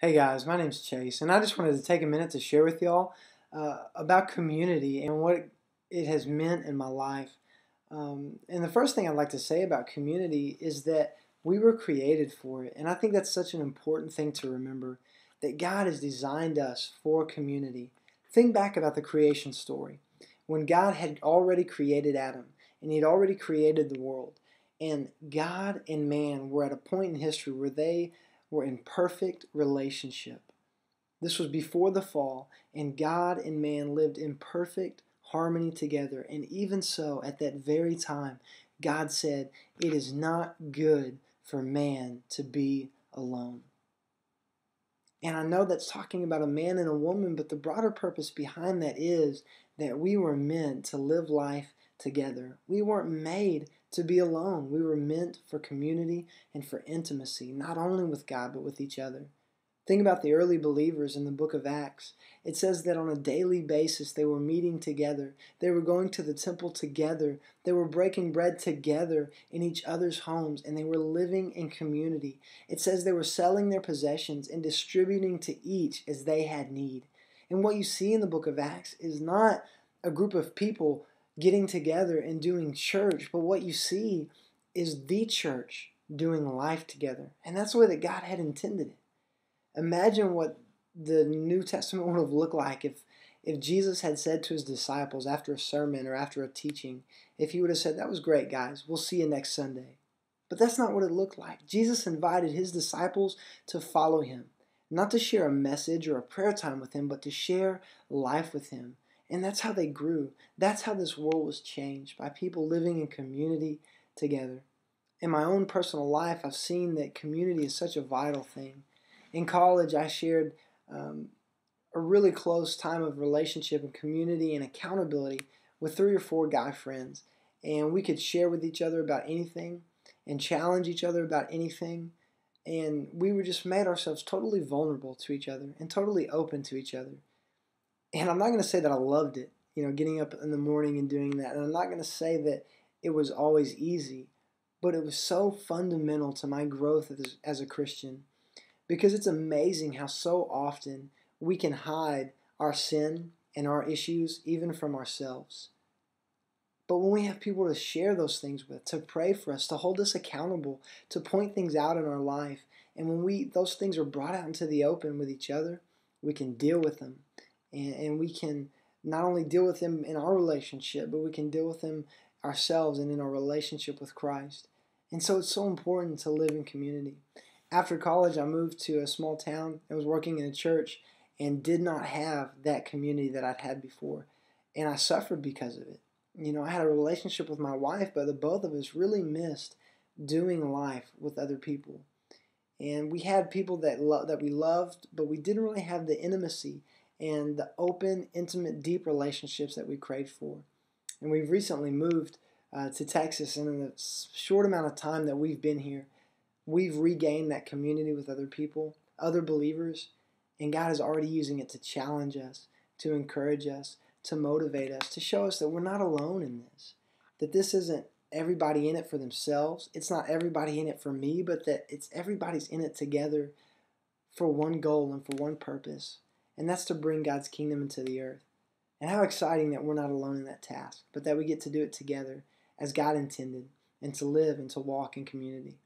Hey guys, my name's Chase, and I just wanted to take a minute to share with y'all about community and what it has meant in my life. And the first thing I'd like to say about community is that we were created for it, and I think that's such an important thing to remember, that God has designed us for community. Think back about the creation story. When God had already created Adam, and He had already created the world, and God and man were at a point in history where they were in perfect relationship. This was before the fall, and God and man lived in perfect harmony together. And even so, at that very time, God said, "It is not good for man to be alone." And I know that's talking about a man and a woman, but the broader purpose behind that is that we were meant to live life together. We weren't made to be alone. We were meant for community and for intimacy, not only with God, but with each other. Think about the early believers in the book of Acts. It says that on a daily basis they were meeting together. They were going to the temple together. They were breaking bread together in each other's homes, and they were living in community. It says they were selling their possessions and distributing to each as they had need. And what you see in the book of Acts is not a group of people getting together and doing church, but what you see is the church doing life together. And that's the way that God had intended it. Imagine what the New Testament would have looked like if Jesus had said to his disciples after a sermon or after a teaching, if he would have said, "That was great, guys. We'll see you next Sunday." But that's not what it looked like. Jesus invited his disciples to follow him, not to share a message or a prayer time with him, but to share life with him. And that's how they grew. That's how this world was changed, by people living in community together. In my own personal life, I've seen that community is such a vital thing. In college, I shared a really close time of relationship and community and accountability with 3 or 4 guy friends. And we could share with each other about anything and challenge each other about anything. And we were just made ourselves totally vulnerable to each other and totally open to each other. And I'm not going to say that I loved it, getting up in the morning and doing that. And I'm not going to say that it was always easy, but it was so fundamental to my growth as a Christian. Because it's amazing how so often we can hide our sin and our issues even from ourselves. But when we have people to share those things with, to pray for us, to hold us accountable, to point things out in our life, and when those things are brought out into the open with each other, we can deal with them. And we can not only deal with them in our relationship, but we can deal with them ourselves and in our relationship with Christ. And so it's so important to live in community. After college, I moved to a small town and was working in a church and did not have that community that I'd had before. And I suffered because of it. I had a relationship with my wife, but the both of us really missed doing life with other people. And we had people that we loved, but we didn't really have the intimacy and the open, intimate, deep relationships that we craved for. And we've recently moved to Texas, and in the short amount of time that we've been here, we've regained that community with other people, other believers, and God is already using it to challenge us, to encourage us, to motivate us, to show us that we're not alone in this, that this isn't everybody in it for themselves, it's not everybody in it for me, but that it's everybody's in it together for one goal and for one purpose, and that's to bring God's kingdom into the earth. And how exciting that we're not alone in that task, but that we get to do it together as God intended, and to live and to walk in community.